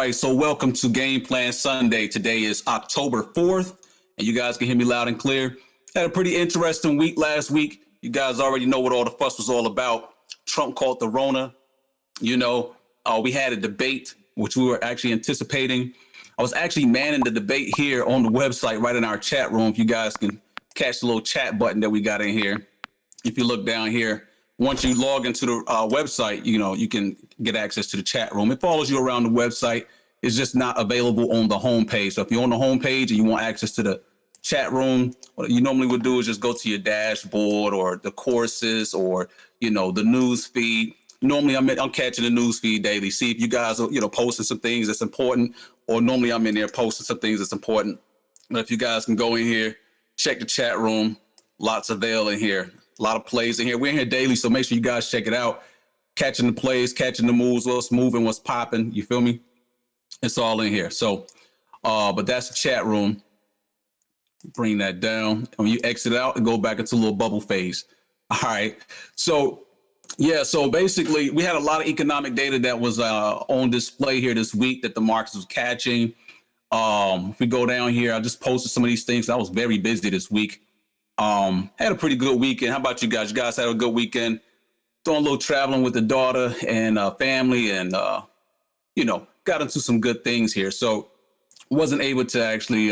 right, so welcome to Game Plan Sunday. Today is October 4th, and you guys can hear me loud and clear. Had a pretty interesting week last week. You guys already know what all the fuss was all about. Trump called the Rona. We had a debate, which we were actually anticipating. I was actually manning the debate here on the website, right in our chat room. If you guys can catch the little chat button that we got in here. If you look down here, once you log into the website, you can get access to the chat room. It follows you around the website. It's just not available on the homepage. So if you're on the homepage and you want access to the chat room, what you normally would do is just go to your dashboard or the courses or, the news feed. Normally I'm catching the news feed daily. See if you guys are, posting some things that's important, or normally I'm in there posting some things that's important. But if you guys can go in here, check the chat room, lots of avail in here. A lot of plays in here. We're in here daily, so make sure you guys check it out. Catching the plays, catching the moves, what's moving, what's popping. You feel me? It's all in here. So, but that's the chat room. Bring that down. When you exit out and go back into a little bubble phase. All right. So, yeah. So basically, we had a lot of economic data that was on display here this week that the markets was catching. If we go down here, I just posted some of these things. I was very busy this week. Had a pretty good weekend. How about you guys? You guys had a good weekend? Doing a little traveling with the daughter and family, and got into some good things here. So wasn't able to actually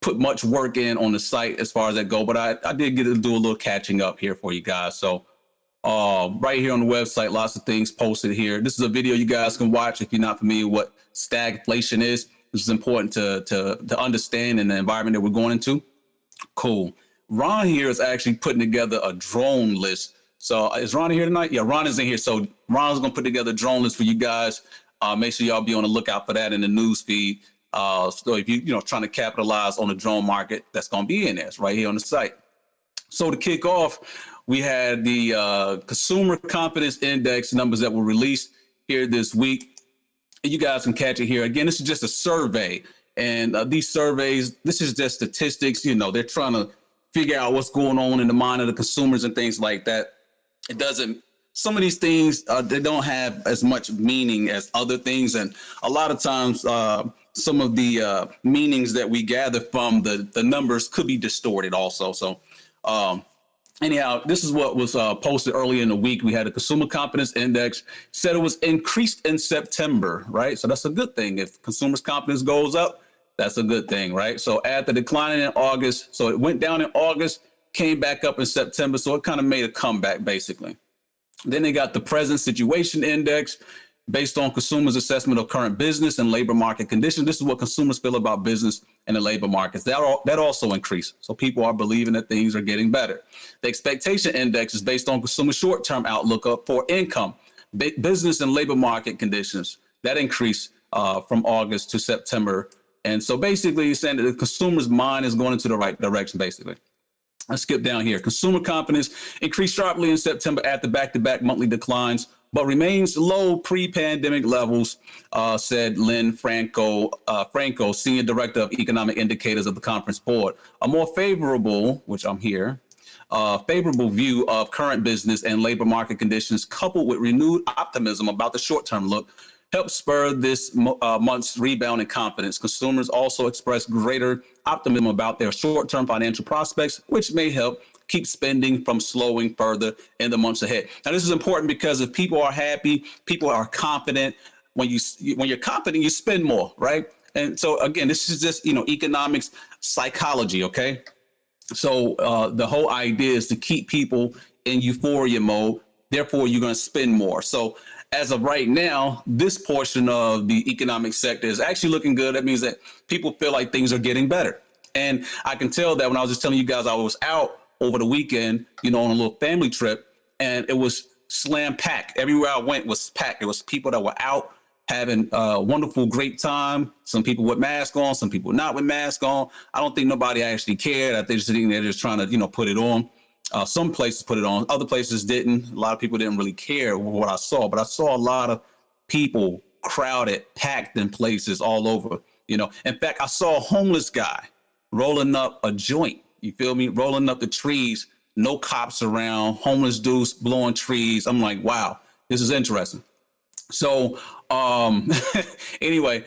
put much work in on the site as far as that go, but I did get to do a little catching up here for you guys. So right here on the website, lots of things posted here. This is a video you guys can watch if you're not familiar with what stagflation is. This is important to understand in the environment that we're going into. Cool. Ron here is actually putting together a drone list. So is Ron here tonight? Yeah, Ron is in here. So Ron's going to put together a drone list for you guys. Make sure y'all be on the lookout for that in the news feed. So if you're trying to capitalize on the drone market, that's going to be in there. It's right here on the site. So to kick off, we had the Consumer Confidence Index numbers that were released here this week. And you guys can catch it here. Again, this is just a survey. And these surveys, this is just statistics. They're trying to figure out what's going on in the mind of the consumers and things like that. Some of these things, they don't have as much meaning as other things. And a lot of times, some of the meanings that we gather from the numbers could be distorted also. So anyhow, this is what was posted earlier in the week. We had a Consumer Confidence Index, said it was increased in September, right? So that's a good thing. If consumers' confidence goes up, that's a good thing, right? So after declining in August, so it went down in August, came back up in September. So it kind of made a comeback, basically. Then they got the Present Situation Index based on consumers' assessment of current business and labor market conditions. This is what consumers feel about business and the labor markets. That also increased. So people are believing that things are getting better. The Expectation Index is based on consumer short-term outlook for income, business and labor market conditions. That increased from August to September. And so basically, he's saying that the consumer's mind is going into the right direction, basically. Let's skip down here. Consumer confidence increased sharply in September after back-to-back monthly declines, but remains low pre-pandemic levels, said Lynn Franco, Senior Director of Economic Indicators of the Conference Board. A more favorable, which I'm here, favorable view of current business and labor market conditions, coupled with renewed optimism about the short-term look, helped spur this month's rebound in confidence. Consumers also expressed greater optimism about their short-term financial prospects, which may help keep spending from slowing further in the months ahead. Now, this is important because if people are happy, people are confident. When you're confident, you spend more, right? And so again, this is just economics psychology, okay? So the whole idea is to keep people in euphoria mode. Therefore, you're going to spend more. So as of right now, this portion of the economic sector is actually looking good. That means that people feel like things are getting better. And I can tell that when I was just telling you guys I was out over the weekend, on a little family trip, and it was slam packed. Everywhere I went was packed. There was people that were out having a wonderful, great time. Some people with masks on, some people not with masks on. I don't think nobody actually cared. I think they're just trying to, put it on. Some places put it on, other places didn't. A lot of people didn't really care what I saw, but I saw a lot of people crowded, packed in places all over. In fact, I saw a homeless guy rolling up a joint. You feel me? Rolling up the trees, no cops around, homeless dudes blowing trees. I'm like, wow, this is interesting. So Um, anyway,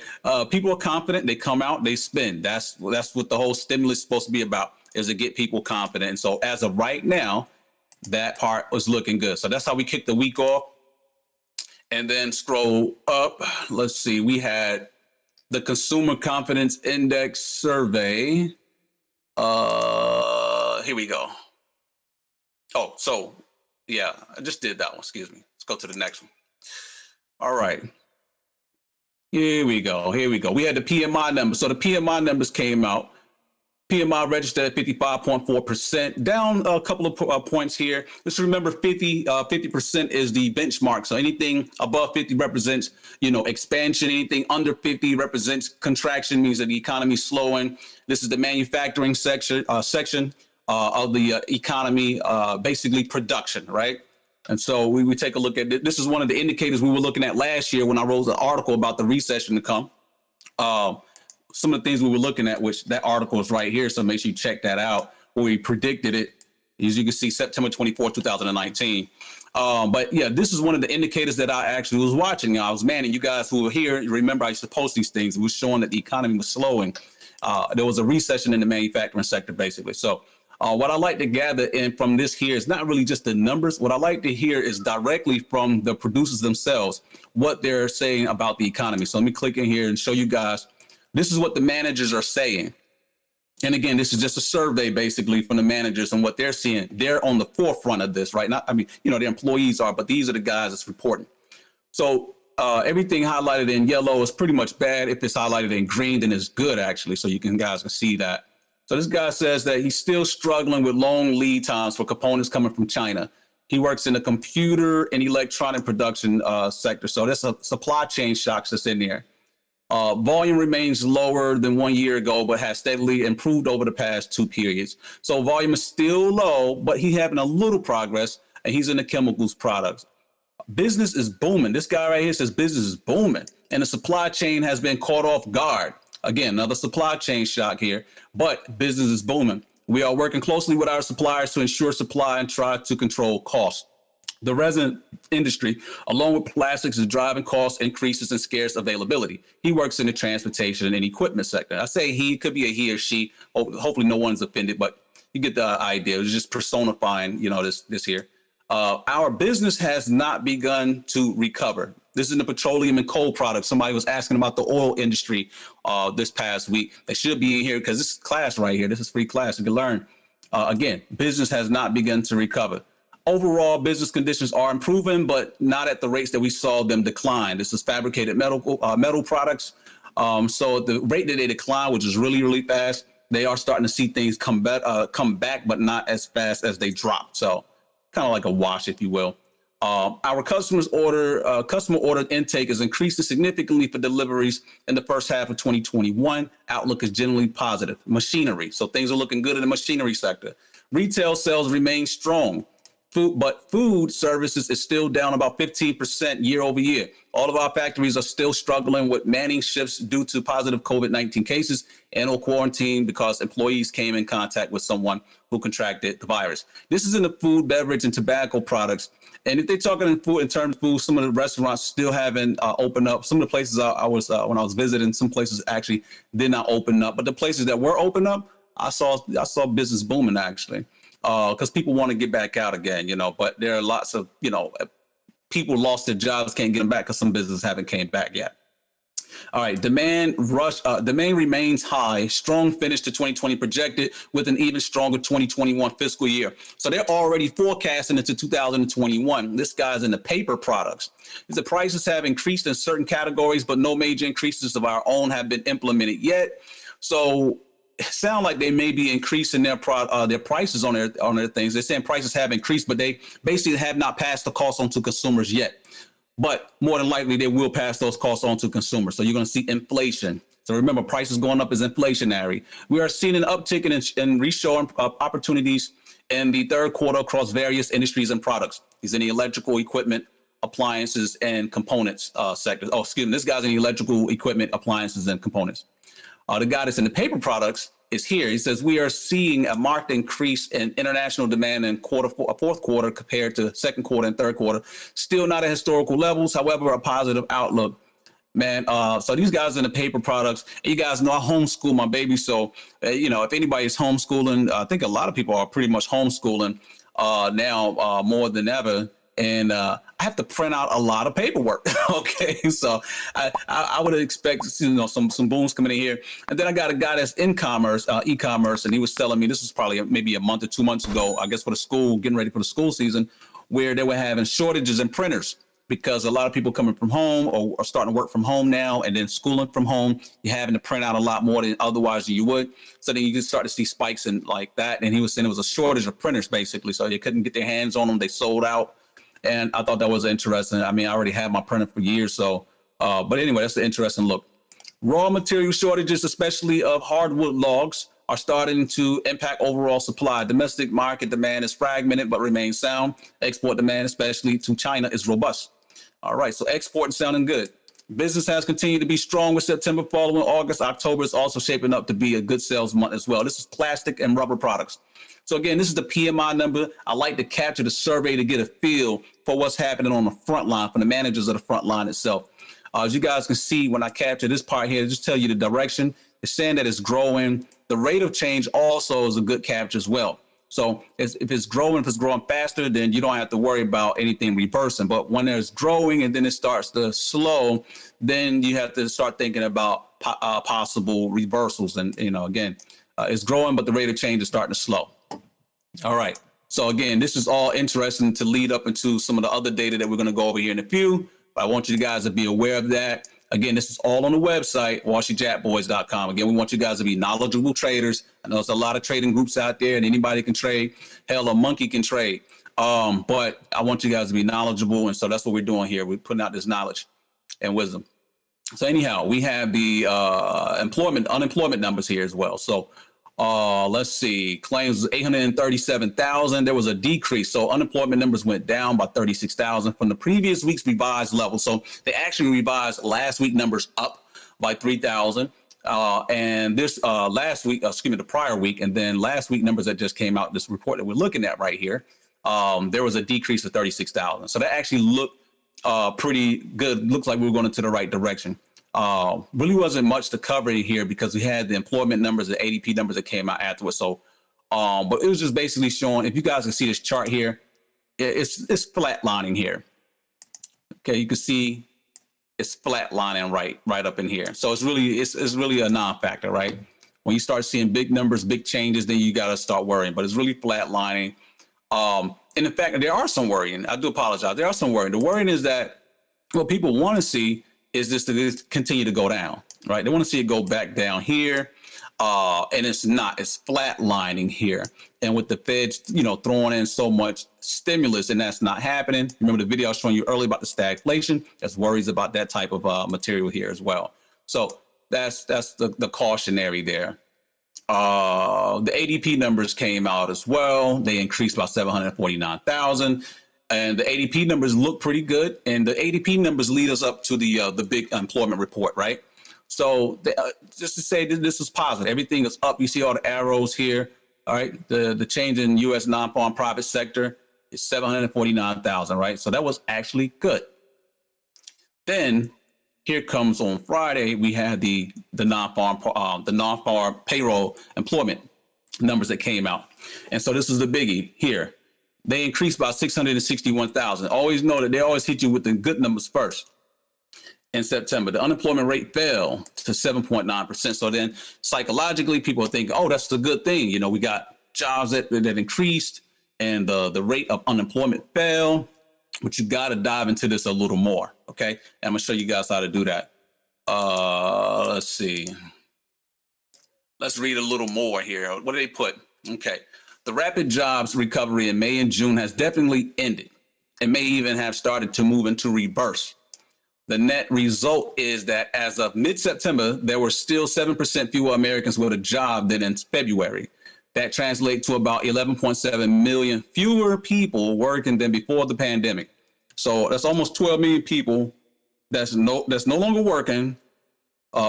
people are confident. They come out, they spend. That's what the whole stimulus is supposed to be about, is to get people confident. And so as of right now, that part was looking good. So that's how we kicked the week off. And then scroll up. Let's see. We had the Consumer Confidence Index survey. Here we go. Oh, so yeah, I just did that one. Excuse me. Let's go to the next one. All right. Here we go. We had the PMI numbers. So the PMI numbers came out. PMI registered at 55.4%, down a couple of points here. Just remember 50% is the benchmark. So anything above 50 represents, expansion. Anything under 50 represents contraction, means that the economy is slowing. This is the manufacturing section of the economy, basically production, right? And so we take a look at this. This is one of the indicators we were looking at last year when I wrote an article about the recession to come. Some of the things we were looking at, which that article is right here, so make sure you check that out, where we predicted it. As you can see, September 24, 2019. But yeah, this is one of the indicators that I actually was watching. I was manning. You guys who were here, you remember I used to post these things. It was showing that the economy was slowing. There was a recession in the manufacturing sector, basically. So what I like to gather in from this here is not really just the numbers. What I like to hear is directly from the producers themselves, what they're saying about the economy. So let me click in here and show you guys. This is what the managers are saying. And again, this is just a survey basically from the managers and what they're seeing. They're on the forefront of this, right? Their employees are, but these are the guys that's reporting. So everything highlighted in yellow is pretty much bad. If it's highlighted in green, then it's good, actually. So you guys can see that. So this guy says that he's still struggling with long lead times for components coming from China. He works in the computer and electronic production sector. So there's a supply chain shocks that's in there. Volume remains lower than 1 year ago, but has steadily improved over the past 2 periods. So volume is still low, but he's having a little progress, and he's in the chemicals products. Business is booming. This guy right here says business is booming, and the supply chain has been caught off guard. Again, another supply chain shock here, but business is booming. We are working closely with our suppliers to ensure supply and try to control costs. The resin industry, along with plastics, is driving cost increases and scarce availability. He works in the transportation and equipment sector. I say he, could be a he or she. Hopefully no one's offended, but you get the idea. It's just personifying, this here. Our business has not begun to recover. This is in the petroleum and coal products. Somebody was asking about the oil industry this past week. They should be in here because this is class right here. This is free class. You can learn. Again, business has not begun to recover. Overall, business conditions are improving, but not at the rates that we saw them decline. This is fabricated metal products. So the rate that they decline, which is really, really fast, they are starting to see things come back, but not as fast as they drop. So kind of like a wash, if you will. Our customer order intake is increasing significantly for deliveries in the first half of 2021. Outlook is generally positive. Machinery. So things are looking good in the machinery sector. Retail sales remain strong. Food services is still down about 15% year over year. All of our factories are still struggling with manning shifts due to positive COVID-19 cases and or quarantine because employees came in contact with someone who contracted the virus. This is in the food, beverage, and tobacco products. And if they're talking in terms of food, some of the restaurants still haven't opened up. Some of the places I was when I was visiting, some places actually did not open up. But the places that were open up, I saw business booming actually. Because people want to get back out again, but there are lots of, people lost their jobs, can't get them back because some businesses haven't came back yet. All right, demand remains high, strong finish to 2020 projected with an even stronger 2021 fiscal year. So they're already forecasting into 2021. This guy's in the paper products. The prices have increased in certain categories, but no major increases of our own have been implemented yet. So sound like they may be increasing their prices on their things. They're saying prices have increased, but they basically have not passed the cost on to consumers yet. But more than likely, they will pass those costs on to consumers. So you're going to see inflation. So remember, prices going up is inflationary. We are seeing an uptick in reshoring opportunities in the third quarter across various industries and products. He's in the electrical equipment, appliances, and components sector. Oh, excuse me. This guy's in the electrical equipment, appliances, and components. The guy that's in the paper products is here. He says, we are seeing a marked increase in international demand in fourth quarter compared to second quarter and third quarter. Still not at historical levels, however, a positive outlook. man. So these guys in the paper products, you guys know I homeschool my baby. So, if anybody's homeschooling, I think a lot of people are pretty much homeschooling now more than ever. And I have to print out a lot of paperwork. Okay, so I would expect some booms coming in here. And then I got a guy that's in commerce, e-commerce, and he was telling me this was probably maybe a month or 2 months ago, I guess for the school, getting ready for the school season, where they were having shortages in printers because a lot of people coming from home or are starting to work from home now, and then schooling from home, you're having to print out a lot more than otherwise you would. So then you can start to see spikes in like that. And he was saying it was a shortage of printers basically, so they couldn't get their hands on them. They sold out. And I thought that was interesting. I mean, I already had my printer for years. So, but anyway, that's the interesting look. Raw material shortages, especially of hardwood logs, are starting to impact overall supply. Domestic market demand is fragmented, but remains sound. Export demand, especially to China, is robust. All right, so exporting sounding good. Business has continued to be strong with September following August. October is also shaping up to be a good sales month as well. This is plastic and rubber products. So again, this is the PMI number. I like to capture the survey to get a feel for what's happening on the front line, from the managers of the front line itself. As you guys can see, when I capture this part here, just tell you the direction. It's saying that it's growing. The rate of change also is a good capture as well. So if it's growing faster, then you don't have to worry about anything reversing. But when there's growing and then it starts to slow, then you have to start thinking about possible reversals. And, again, it's growing, but the rate of change is starting to slow. All right. So again, this is all interesting to lead up into some of the other data that we're going to go over here in a few. But I want you guys to be aware of that. Again, this is all on the website, WallstreetJackboyz.com. Again, we want you guys to be knowledgeable traders. I know there's a lot of trading groups out there and anybody can trade. Hell, a monkey can trade. But I want you guys to be knowledgeable. And so that's what we're doing here. We're putting out this knowledge and wisdom. So anyhow, we have the unemployment numbers here as well. So let's see, claims 837,000. There was a decrease. So unemployment numbers went down by 36,000 from the previous week's revised level. So they actually revised last week numbers up by 3,000. And this the prior week. And then last week numbers that just came out, this report that we're looking at right here, there was a decrease of 36,000. So that actually looked pretty good. Looks like we were going into the right direction. Really wasn't much to cover here because we had the employment numbers, the ADP numbers that came out afterwards. So, but it was just basically showing, if you guys can see this chart here, it's flatlining here. Okay, you can see it's flatlining right up in here. So it's really a non-factor, right? When you start seeing big numbers, big changes, then you got to start worrying. But it's really flatlining. And in fact, there are some worrying. I do apologize. There are some worrying. The worrying is that what people want to see is this to continue to go down, right? They want to see it go back down here. And it's not, it's flatlining here. And with the Feds, throwing in so much stimulus, and that's not happening. Remember the video I was showing you earlier about the stagflation? There's worries about that type of material here as well. So that's the cautionary there. The ADP numbers came out as well. They increased by 749,000. And the ADP numbers look pretty good. And the ADP numbers lead us up to the big employment report, right? So just to say that this is positive, everything is up. You see all the arrows here. All right. The change in U.S. non-farm private sector is 749,000, right? So that was actually good. Then here comes on Friday, we had the non-farm payroll employment numbers that came out. And so this is the biggie here. They increased by 661,000. Always know that they always hit you with the good numbers first. In September, the unemployment rate fell to 7.9%. So then psychologically, people are thinking, oh, that's a good thing. We got jobs that increased and the rate of unemployment fell. But you got to dive into this a little more. OK, and I'm going to show you guys how to do that. Let's see. Let's read a little more here. What do they put? OK. The rapid jobs recovery in May and June has definitely ended and may even have started to move into reverse. The net result is that as of mid-September, there were still 7% fewer Americans with a job than in February. That translates to about 11.7 million fewer people working than before the pandemic. So that's almost 12 million people that's no longer working,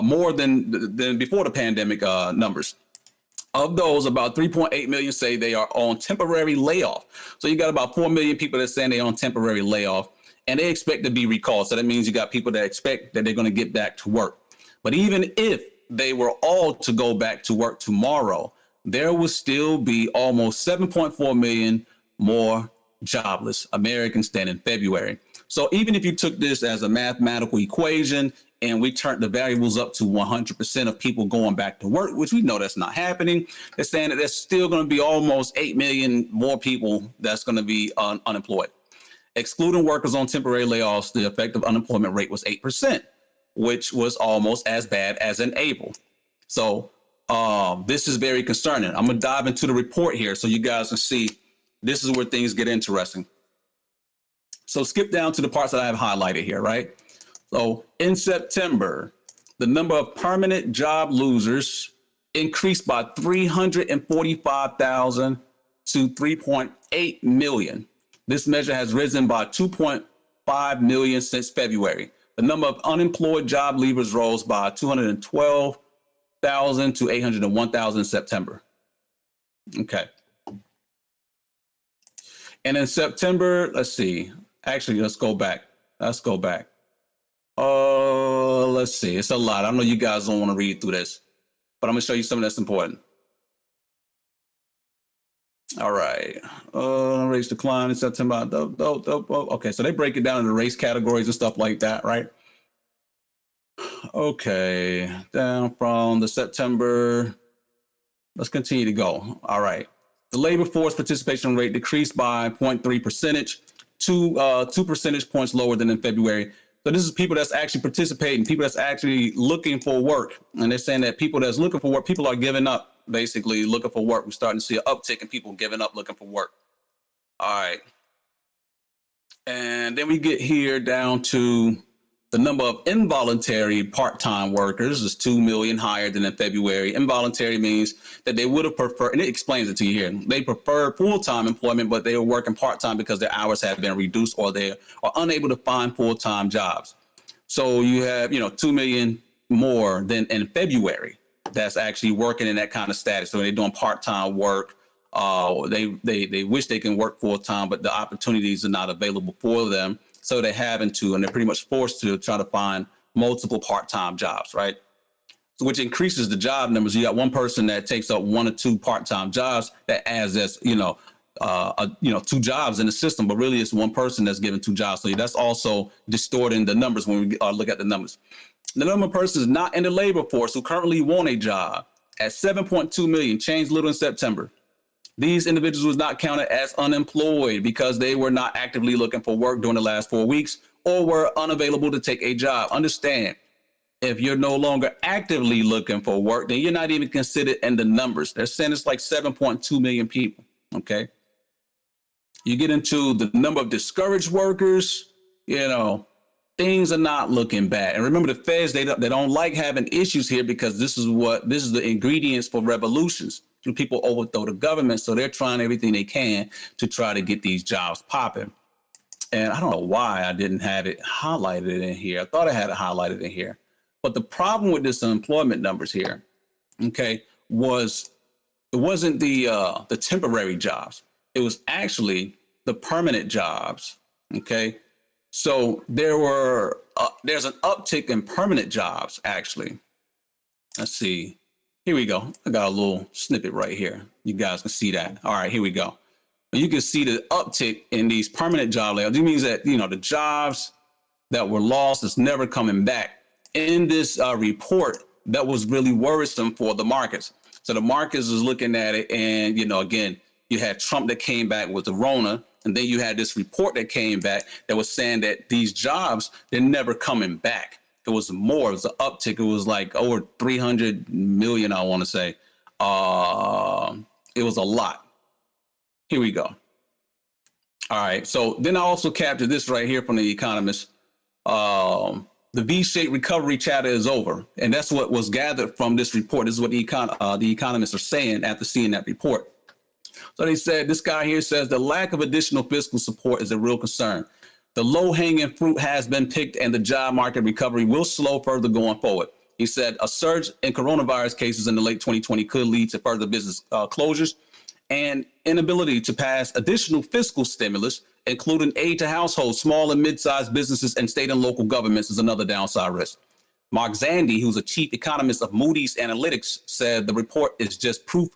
more than before the pandemic numbers. Of those, about 3.8 million say they are on temporary layoff. So you got about 4 million people that's saying they're on temporary layoff. and they expect to be recalled. So that means you got people that expect that they're going to get back to work. But even if they were all to go back to work tomorrow, there will still be almost 7.4 million more jobless Americans than in February. So even if you took this as a mathematical equation and we turned the variables up to 100% of people going back to work, which we know that's not happening, they're saying that there's still going to be almost 8 million more people that's going to be unemployed. Excluding workers on temporary layoffs, the effective unemployment rate was 8%, which was almost as bad as in April. So this is very concerning. I'm going to dive into the report here so you guys can see this is where things get interesting. So skip down to the parts that I have highlighted here, right? So in September, the number of permanent job losers increased by 345,000 to 3.8 million. This measure has risen by 2.5 million since February. The number of unemployed job leavers rose by 212,000 to 801,000 in September. Okay. And in September, let's see. Actually, let's go back. Let's see. It's a lot. I know you guys don't want to read through this, but I'm going to show you something that's important. All right. Race decline in September. Okay, so they break it down into race categories and stuff like that, right? Okay, down from the September. Let's continue to go. All right. The labor force participation rate decreased by 0.3 percentage, 2 percentage points lower than in February. So this is people that's actually participating, people that's actually looking for work. And they're saying that people that's looking for work, people are giving up, basically looking for work. We're starting to see an uptick in people giving up, looking for work. All right. And then we get here down to the number of involuntary part-time workers is 2 million higher than in February. Involuntary means that they would have preferred, and it explains it to you here, they prefer full-time employment, but they were working part-time because their hours have been reduced or they are unable to find full-time jobs. So you have, 2 million more than in February that's actually working in that kind of status. So they're doing part-time work. They wish they can work full-time, but the opportunities are not available for them. So they're having to, and they're pretty much forced to try to find multiple part-time jobs, right? So which increases the job numbers. You got one person that takes up 1 or 2 part-time jobs that adds this, 2 jobs in the system, but really it's one person that's given 2 jobs. So that's also distorting the numbers when we look at the numbers. The number of persons not in the labor force who currently want a job at 7.2 million changed little in September. These individuals was not counted as unemployed because they were not actively looking for work during the last 4 weeks or were unavailable to take a job. Understand, if you're no longer actively looking for work, then you're not even considered in the numbers. They're saying it's like 7.2 million people, okay? You get into the number of discouraged workers, things are not looking bad. And remember, the feds, they don't like having issues here because this is the ingredients for revolutions. People overthrow the government, so they're trying everything they can to try to get these jobs popping. And I don't know why I didn't have it highlighted in here. I thought I had it highlighted in here. But the problem with this unemployment numbers here, okay, it wasn't the temporary jobs. It was actually the permanent jobs, okay? So there's an uptick in permanent jobs, actually. Let's see. Here we go. I got a little snippet right here. You guys can see that. All right, here we go. You can see the uptick in these permanent job layoffs. It means that, the jobs that were lost is never coming back. In this report, that was really worrisome for the markets. So the markets is looking at it and, again, you had Trump that came back with the Rona, and then you had this report that came back that was saying that these jobs, they're never coming back. It was more, it was an uptick. It was like over 300 million, I want to say. It was a lot. Here we go. All right. So then I also captured this right here from The Economist. The V-shaped recovery chatter is over. And that's what was gathered from this report. This is what the economists are saying after seeing that report. So they said, this guy here says the lack of additional fiscal support is a real concern. The low-hanging fruit has been picked and the job market recovery will slow further going forward. He said a surge in coronavirus cases in the late 2020 could lead to further business closures and inability to pass additional fiscal stimulus including aid to households, small and mid-sized businesses, and state and local governments is another downside risk. Mark Zandi, who's a chief economist of Moody's Analytics, said the report is just proof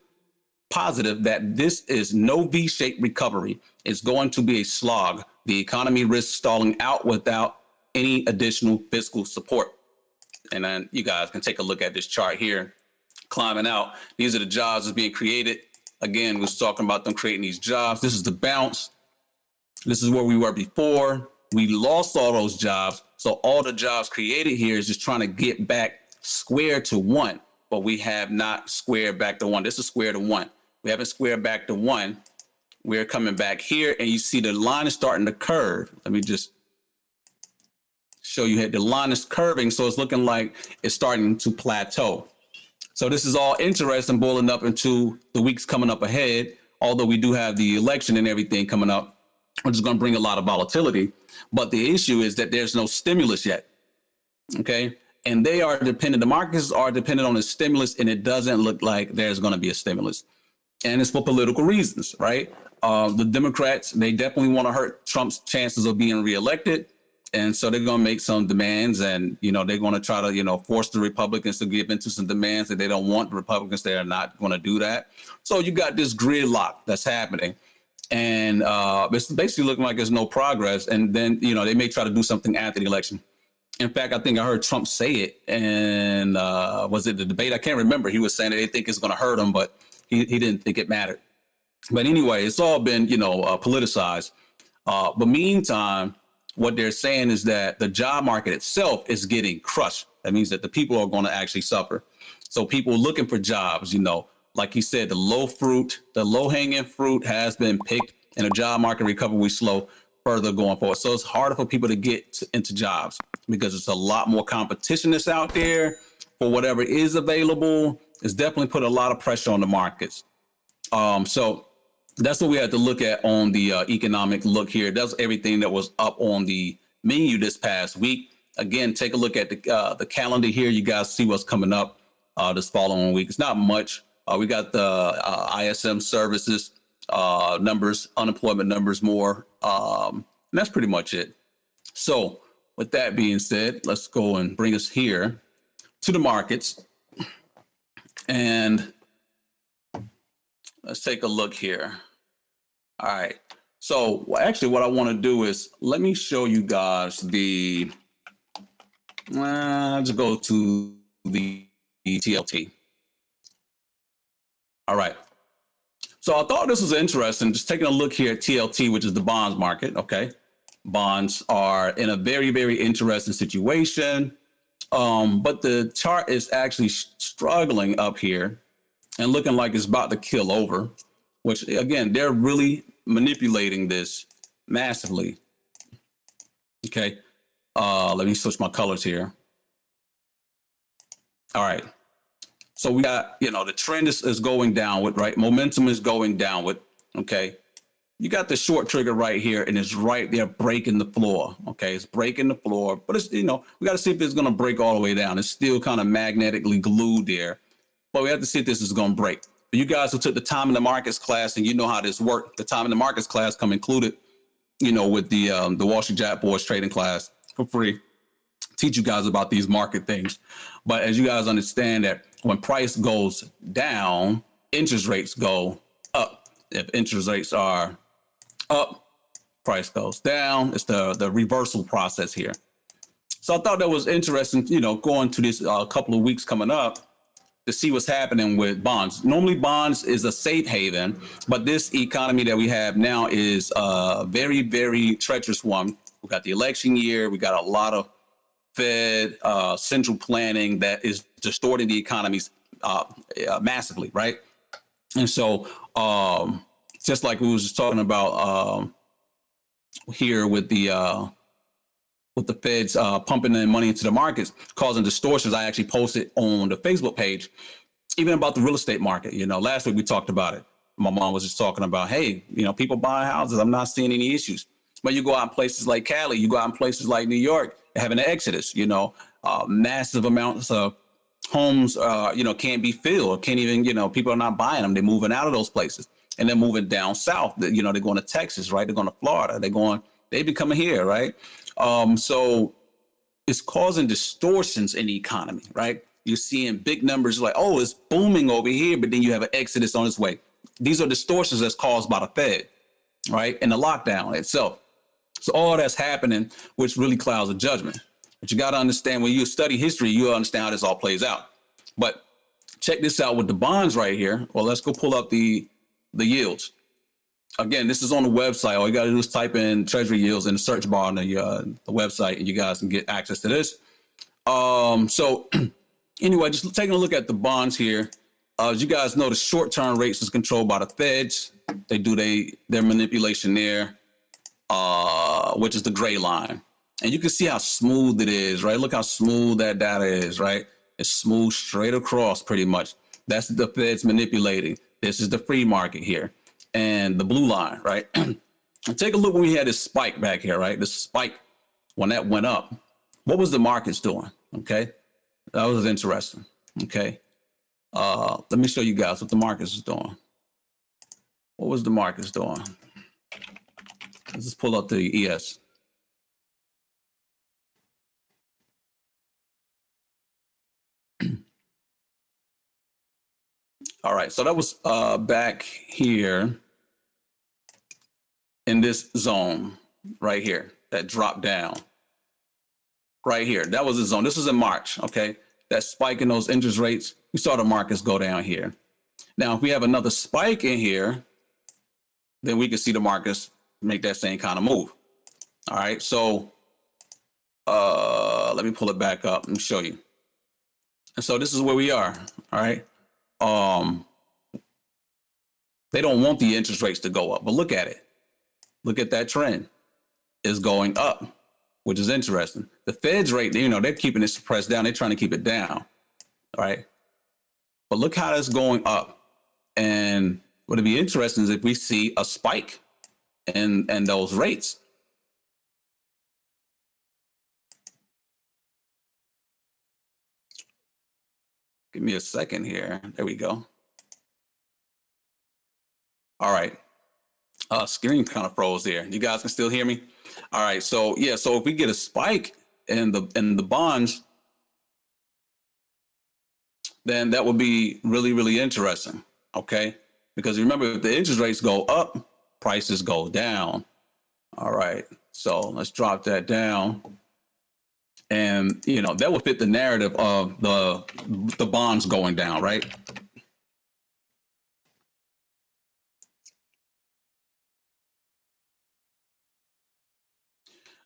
positive that this is no V-shaped recovery. It's going to be a slog. The economy risks stalling out without any additional fiscal support. And then you guys can take a look at this chart here, climbing out. These are the jobs that's being created. Again, we're talking about them creating these jobs. This is the bounce. This is where we were before. We lost all those jobs. So all the jobs created here is just trying to get back square to one, but we have not squared back to one. This is square to one. We haven't squared back to one. We're coming back here, and you see the line is starting to curve. Let me just show you here. The line is curving, so it's looking like it's starting to plateau. So this is all interesting, boiling up into the weeks coming up ahead, although we do have the election and everything coming up, which is going to bring a lot of volatility. But the issue is that there's no stimulus yet, okay? And they are dependent, the markets are dependent on a stimulus, and it doesn't look like there's going to be a stimulus. And it's for political reasons, right? The Democrats, they definitely want to hurt Trump's chances of being reelected. And so they're going to make some demands, and, you know, they're going to try to, you know, force the Republicans to give into some demands that they don't want. The Republicans, they are not going to do that. So you got this gridlock that's happening. And it's basically looking like there's no progress. And then, you know, they may try to do something after the election. In fact, I think I heard Trump say it. And was it the debate? I can't remember. He was saying that they think it's going to hurt him, but he didn't think it mattered. But anyway, it's all been, you know, politicized. But meantime, what they're saying is that the job market itself is getting crushed. That means that the people are going to actually suffer. So people looking for jobs, you know, like he said, the low hanging fruit has been picked, and the job market recovery will slow further going forward. So it's harder for people to get into jobs because it's a lot more competition that's out there for whatever is available. It's definitely put a lot of pressure on the markets. So that's what we had to look at on the economic look here. That's everything that was up on the menu this past week. Again, take a look at the calendar here. You guys see what's coming up this following week. It's not much. We got the ISM services numbers, unemployment numbers more. And that's pretty much it. So with that being said, let's go and bring us here to the markets. And let's take a look here. All right. So actually what I want to do is let me show you guys the, let's go to the TLT. All right. So I thought this was interesting, just taking a look here at TLT, which is the bonds market. Okay. Bonds are in a very, very interesting situation. But the chart is actually struggling up here and looking like it's about to kill over, which again, they're really manipulating this massively. Okay. Let me switch my colors here. All right. So we got, you know, the trend is going downward, right? Momentum is going downward. Okay. You got the short trigger right here, and it's right there breaking the floor. Okay. It's breaking the floor, but it's, you know, we got to see if it's going to break all the way down. It's still kind of magnetically glued there, but we have to see if this is going to break. For you guys who took the time in the markets class and you know how this worked, the time in the markets class come included, you know, with the Wallstreet Jackboyz trading class for free. Teach you guys about these market things. But as you guys understand that when price goes down, interest rates go up. If interest rates are up, price goes down. It's the reversal process here. So I thought that was interesting, you know, going to this couple of weeks coming up to see what's happening with bonds. Normally bonds is a safe haven, but this economy that we have now is a very, very treacherous one. We got the election year. We got a lot of Fed central planning that is distorting the economies massively, right? And so just like we was just talking about here with the Feds pumping in money into the markets, causing distortions. I actually posted on the Facebook page, even about the real estate market. You know, last week we talked about it. My mom was just talking about, hey, you know, people buying houses. I'm not seeing any issues. But you go out in places like Cali, you go out in places like New York, having an exodus, you know, massive amounts of homes, you know, can't be filled, can't even, you know, people are not buying them. They're moving out of those places. and they're moving down south. You know, they're going to Texas, right? They're going to Florida. They've been coming here, right? So it's causing distortions in the economy, right? You're seeing big numbers like, oh, it's booming over here, but then you have an exodus on its way. These are distortions that's caused by the Fed, right? And the lockdown itself. So all that's happening, which really clouds the judgment. But you got to understand, when you study history, you understand how this all plays out. But check this out with the bonds right here. Well, let's go pull up the yields. Again, this is on the website. All you got to do is type in Treasury yields in the search bar on the website, and you guys can get access to this. So anyway, just taking a look at the bonds here. As you guys know, the short-term rates is controlled by the Feds. They do their manipulation there, which is the gray line. And you can see how smooth it is, right? Look how smooth that data is, right? It's smooth straight across pretty much. That's the Feds manipulating. This is the free market here. And the blue line, right? And take a look when we had this spike back here, right? This spike, when that went up, what was the markets doing? Okay. That was interesting. Okay. Let me show you guys what the markets is doing. What was the markets doing? Let's just pull up the ES. All right, so that was back here in this zone right here that dropped down right here. That was the zone. This was in March, okay? That spike in those interest rates, we saw the markets go down here. Now, if we have another spike in here, then we can see the markets make that same kind of move. All right, so let me pull it back up and show you. And so this is where we are, all right? They don't want the interest rates to go up, but look at it. Look at that trend. It's going up, which is interesting. The Fed's rate, you know, they're keeping it suppressed down. They're trying to keep it down, all right? But look how that's going up. And what'll be interesting is if we see a spike in those rates. Give me a second here. There we go. All right. Screen kind of froze there. You guys can still hear me? All right. So yeah. So if we get a spike in the bonds, then that would be really, really interesting. Okay. Because remember, if the interest rates go up, prices go down. All right. So let's drop that down. And, you know, that will fit the narrative of the bonds going down, right?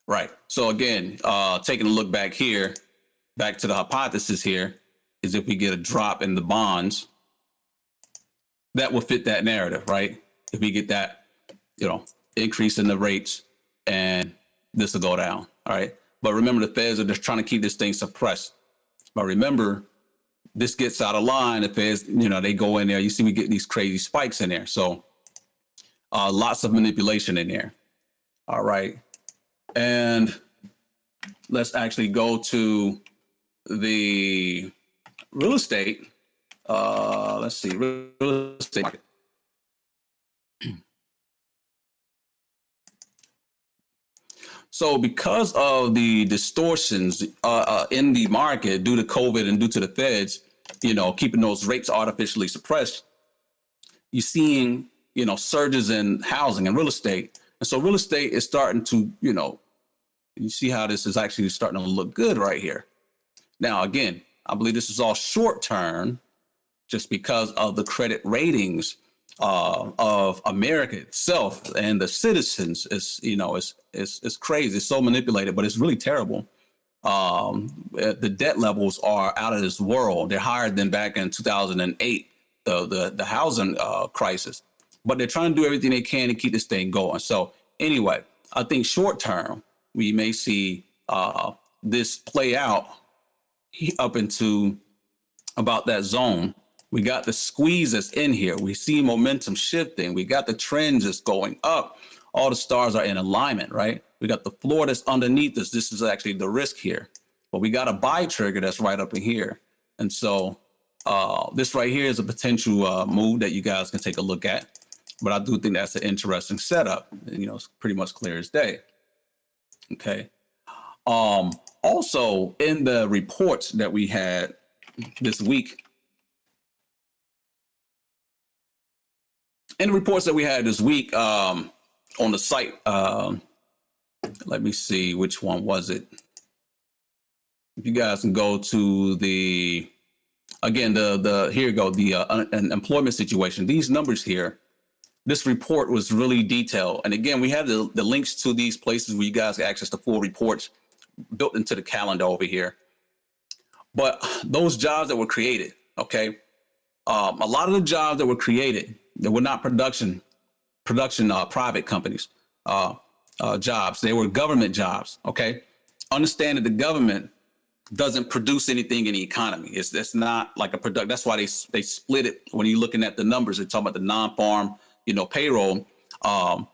Right. So again, taking a look back here, back to the hypothesis here, is if we get a drop in the bonds, that will fit that narrative, right? If we get that, you know, increase in the rates, and this will go down, all right? But remember, the Feds are just trying to keep this thing suppressed. But remember, this gets out of line. The Feds, you know, they go in there. You see, we get these crazy spikes in there. So lots of manipulation in there. All right. And let's actually go to the real estate. Let's see, real estate market. So because of the distortions in the market due to COVID and due to the Feds, you know, keeping those rates artificially suppressed, you're seeing, you know, surges in housing and real estate. And so real estate is starting to, you know, you see how this is actually starting to look good right here. Now, again, I believe this is all short term just because of the credit ratings of America itself and the citizens. Is, you know, it's crazy. It's so manipulated, but it's really terrible. The debt levels are out of this world. They're higher than back in 2008, the housing crisis. But they're trying to do everything they can to keep this thing going. So anyway, I think short term, we may see this play out up into about that zone. We got the squeeze that's in here. We see momentum shifting. We got the trends that's going up. All the stars are in alignment, right? We got the floor that's underneath us. This is actually the risk here. But we got a buy trigger that's right up in here. And so this right here is a potential move that you guys can take a look at. But I do think that's an interesting setup. You know, it's pretty much clear as day. Okay. Also, in the reports that we had this week, on the site, let me see, which one was it? If you guys can go to the, again, here you go, the employment situation. These numbers here, this report was really detailed. And again, we have the links to these places where you guys can access the full reports built into the calendar over here. But those jobs that were created, okay, a lot of the jobs that were created, they were not production private companies jobs. They were government jobs, okay? Understand that the government doesn't produce anything in the economy. It's not like a product. That's why they split it. When you're looking at the numbers, they're talking about the non-farm, payroll, and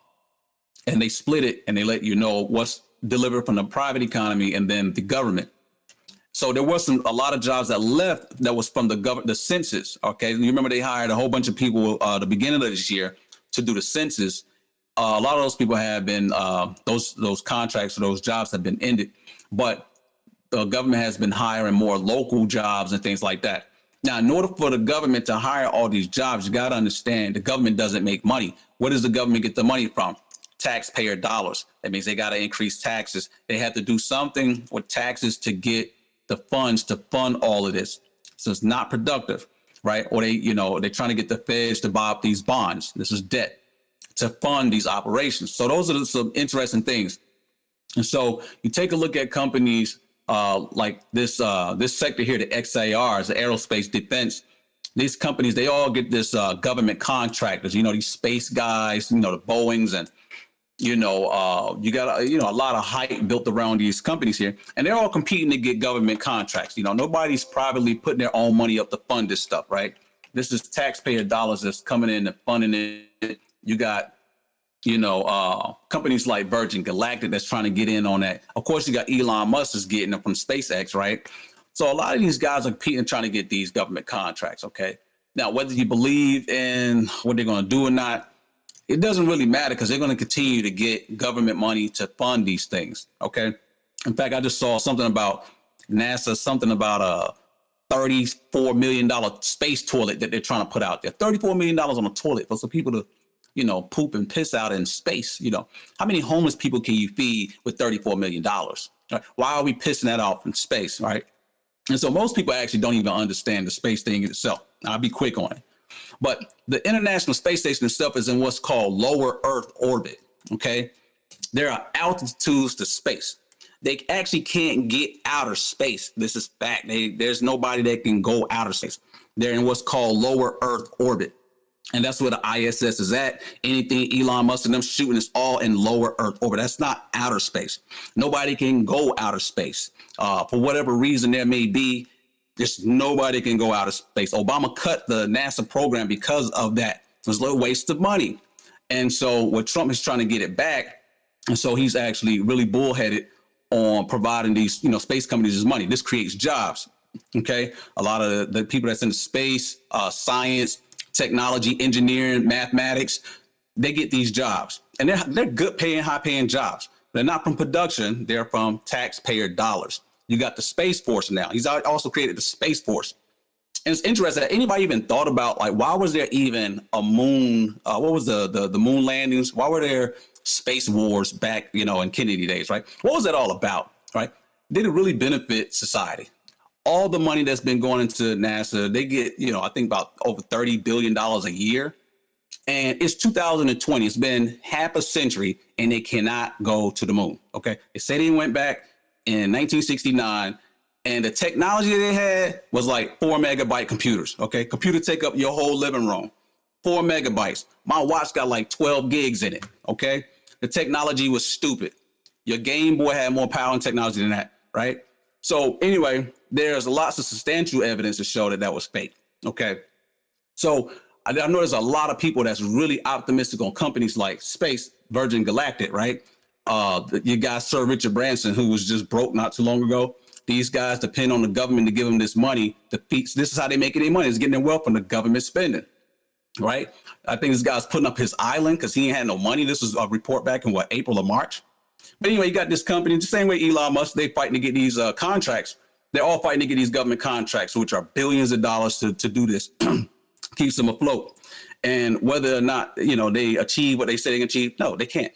they split it and they let you know what's delivered from the private economy and then the government. So there was a lot of jobs that left that was from the census. Okay, you remember they hired a whole bunch of people the beginning of this year to do the census. A lot of those people have been those contracts or those jobs have been ended, but the government has been hiring more local jobs and things like that. Now, in order for the government to hire all these jobs, you got to understand the government doesn't make money. Where does the government get the money from? Taxpayer dollars. That means they got to increase taxes. They have to do something with taxes to get the funds to fund all of this. So it's not productive, right? Or they're trying to get the feds to buy up these bonds. This is debt to fund these operations. So those are some interesting things. And so you take a look at companies like this sector here, the XARs, the aerospace defense. These companies, they all get this government contractors, these space guys, the Boeings, and you got a lot of hype built around these companies here, and they're all competing to get government contracts. Nobody's privately putting their own money up to fund this stuff, right? This is taxpayer dollars that's coming in and funding it. You got companies like Virgin Galactic that's trying to get in on that. Of course, you got Elon Musk is getting them from SpaceX, right? So a lot of these guys are competing, trying to get these government contracts, okay? Now, whether you believe in what they're going to do or not, it doesn't really matter because they're going to continue to get government money to fund these things, okay? In fact, I just saw something about NASA, something about a $34 million space toilet that they're trying to put out there. $34 million on a toilet for some people to poop and piss out in space. How many homeless people can you feed with $34 million? Right? Why are we pissing that off in space, right? And so most people actually don't even understand the space thing itself. I'll be quick on it. But the International Space Station itself is in what's called lower Earth orbit, okay? There are altitudes to space. They actually can't get outer space. This is fact. There's nobody that can go outer space. They're in what's called lower Earth orbit. And that's where the ISS is at. Anything Elon Musk and them shooting is all in lower Earth orbit. That's not outer space. Nobody can go outer space. For whatever reason there may be, just nobody can go outer space. Obama cut the NASA program because of that. It was a little waste of money. And so what Trump is trying to get it back. And so he's actually really bullheaded on providing these, space companies this money. This creates jobs. Okay. A lot of the people that's in space, science, technology, engineering, mathematics, they get these jobs, and they're good paying, high paying jobs. They're not from production. They're from taxpayer dollars. You got the Space Force now. He's also created the Space Force. And it's interesting that anybody even thought about, like, why was there even a moon? What was the moon landings? Why were there space wars back, in Kennedy days, right? What was that all about, right? Did it really benefit society? All the money that's been going into NASA, they get, I think about over $30 billion a year. And it's 2020. It's been half a century and they cannot go to the moon. Okay. They say they went back in 1969 and the technology they had was like 4 megabyte computers. Okay. Computer take up your whole living room. 4 megabytes. My watch got like 12 gigs in it. Okay. The technology was stupid. Your Game Boy had more power and technology than that. Right. So anyway, there's lots of substantial evidence to show that was fake. Okay. So I know there's a lot of people that's really optimistic on companies like Space, Virgin Galactic, right? You got Sir Richard Branson, who was just broke not too long ago. These guys depend on the government to give them this money. This is how they make their money, is getting their wealth from the government spending. right? I think this guy's putting up his island because he ain't had no money. This was a report back in what, April or March. But anyway, you got this company, the same way Elon Musk, they fighting to get these contracts. They're all fighting to get these government contracts, which are billions of dollars to do this, keeps them afloat. And whether or not, they achieve what they say they can achieve, no, they can't.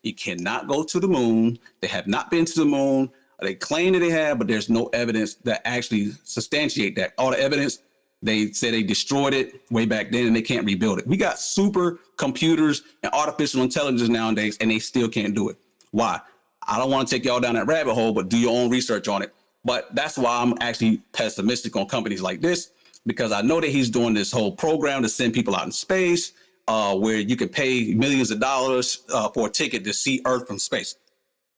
You cannot go to the moon. They have not been to the moon. They claim that they have, but there's no evidence that actually substantiate that. All the evidence, they say they destroyed it way back then and they can't rebuild it. We got super computers and artificial intelligence nowadays, and they still can't do it. Why? I don't want to take y'all down that rabbit hole, but do your own research on it. But that's why I'm actually pessimistic on companies like this, because I know that he's doing this whole program to send people out in space, where you can pay millions of dollars for a ticket to see Earth from space.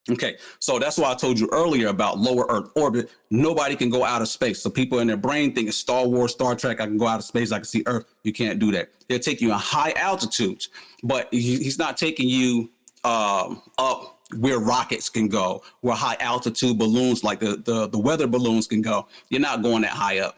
Okay, so that's why I told you earlier about lower Earth orbit. Nobody can go out of space. So people in their brain think it's Star Wars, Star Trek. I can go out of space. I can see Earth. You can't do that. They'll take you in high altitudes, but he's not taking you up where rockets can go, where high altitude balloons like the weather balloons can go. You're not going that high up.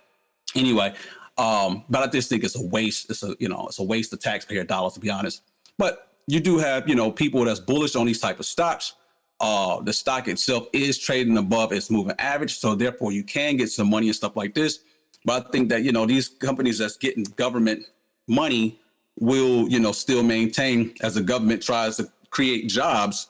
Anyway, but I just think it's a waste. It's a waste of taxpayer dollars, to be honest. But you do have, people that's bullish on these type of stocks. The stock itself is trading above its moving average, so therefore you can get some money and stuff like this. But I think that these companies that's getting government money will still maintain as the government tries to create jobs.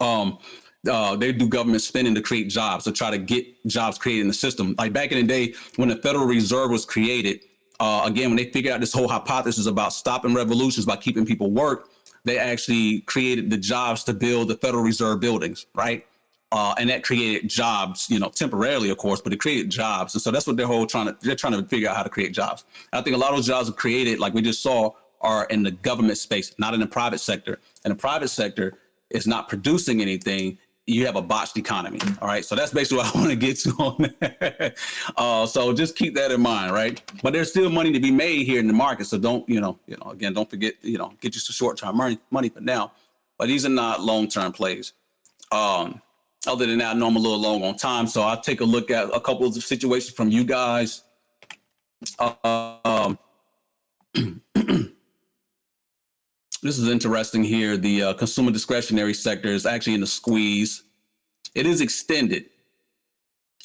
They do government spending to create jobs, to try to get jobs created in the system. Like back in the day when the Federal Reserve was created, again, when they figured out this whole hypothesis about stopping revolutions by keeping people work, they actually created the jobs to build the Federal Reserve buildings, right? And that created jobs, temporarily, of course, but it created jobs. And so that's what they're trying to figure out how to create jobs. I think a lot of those jobs are created, like we just saw, are in the government space, not in the private sector. And the private sector is not producing anything. You have a botched economy. All right. So that's basically what I want to get to on that. So just keep that in mind. Right. But there's still money to be made here in the market. So don't, again, don't forget, get you some short-term money for now. But these are not long-term plays. Other than that, I know I'm a little long on time. So I'll take a look at a couple of situations from you guys. This is interesting here. The consumer discretionary sector is actually in the squeeze. It is extended.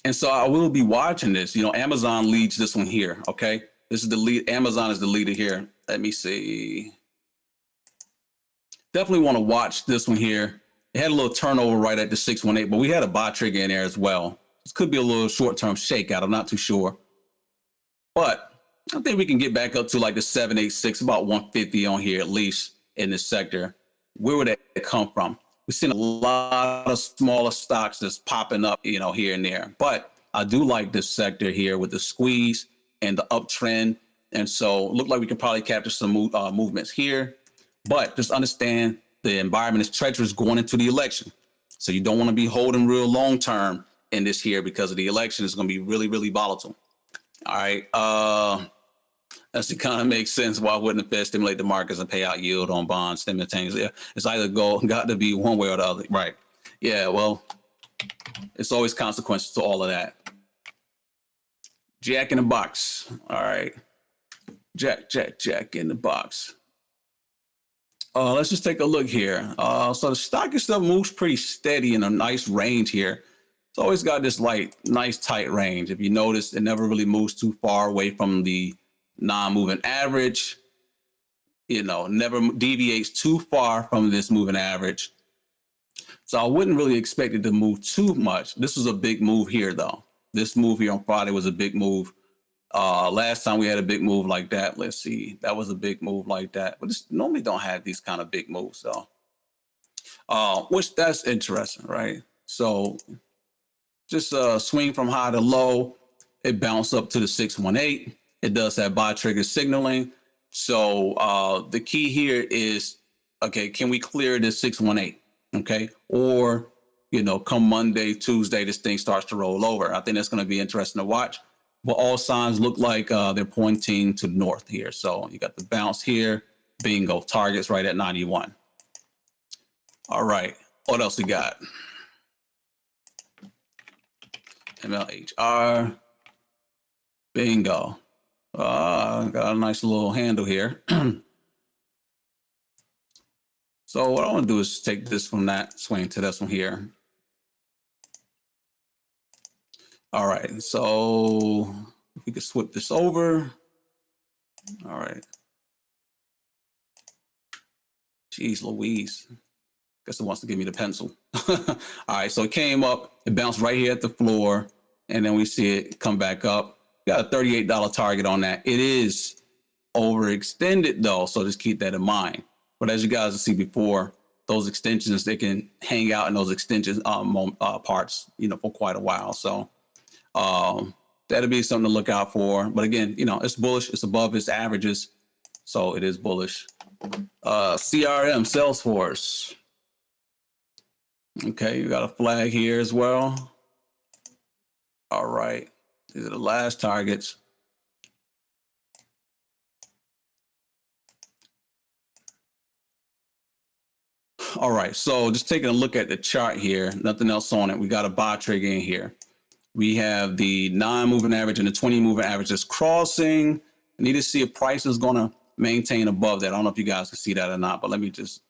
And so I will be watching this. Amazon leads this one here. Okay. This is the lead. Amazon is the leader here. Let me see. Definitely want to watch this one here. It had a little turnover right at the 618, but we had a buy trigger in there as well. This could be a little short-term shakeout. I'm not too sure. But I think we can get back up to like the 786, about 150 on here at least. In this sector. Where would that come from? We've seen a lot of smaller stocks that's popping up, here and there. But I do like this sector here with the squeeze and the uptrend. And so look like we can probably capture some movements here. But just understand the environment is treacherous going into the election. So you don't want to be holding real long term in this here because of the election is going to be really, really volatile. All right. That's it kind of makes sense. Why wouldn't the Fed stimulate the markets and pay out yield on bonds simultaneously? Yeah, it's either got to be one way or the other. Right. Yeah, well, it's always consequences to all of that. Jack in the box. All right. Jack in the box. Let's just take a look here. So the stock itself moves pretty steady in a nice range here. It's always got this nice tight range. If you notice, it never really moves too far away from the non-moving average, never deviates too far from this moving average. So I wouldn't really expect it to move too much. This was a big move here, though. This move here on Friday was a big move. Last time we had a big move like that, let's see, that was a big move like that. But this normally don't have these kind of big moves, though. Which that's interesting, right? So just swing from high to low. It bounced up to the 618. It does have buy trigger signaling. So the key here is, okay, can we clear this 618? Okay. Or, come Monday, Tuesday, this thing starts to roll over. I think that's going to be interesting to watch. But all signs look like they're pointing to the north here. So you got the bounce here. Bingo. Targets right at 91. All right. What else we got? MLHR. Bingo. Got a nice little handle here. So what I want to do is take this from that swing to this one here. All right, so if we could swip this over. All right. Jeez Louise. Guess it wants to give me the pencil. All right, so it came up, it bounced right here at the floor, and then we see it come back up. Got a $38 target on that. It is overextended though, so just keep that in mind. But as you guys see before, those extensions, they can hang out in those extensions parts, for quite a while. So that'll be something to look out for. But again, it's bullish. It's above its averages, so it is bullish. CRM, Salesforce. Okay, you got a flag here as well. All right, these are the last targets. All right, so just taking a look at the chart here, nothing else on it. We got a buy trigger in here. We have the 9-moving average and the 20-moving average is crossing. I need to see if price is going to maintain above that. I don't know if you guys can see that or not, but let me just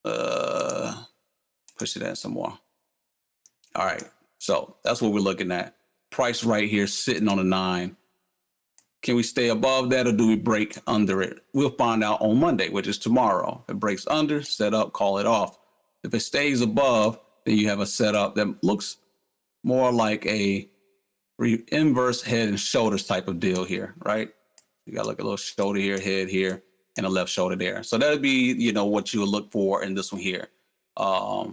push it in some more. All right, so that's what we're looking at. Price right here sitting on a 9. Can we stay above that or do we break under it? We'll find out on Monday, which is tomorrow. If it breaks under, set up, call it off. If it stays above, then you have a setup that looks more like a inverse head and shoulders type of deal here, right? You got like a little shoulder here, head here, and a left shoulder there. So that'd be, what you would look for in this one here. I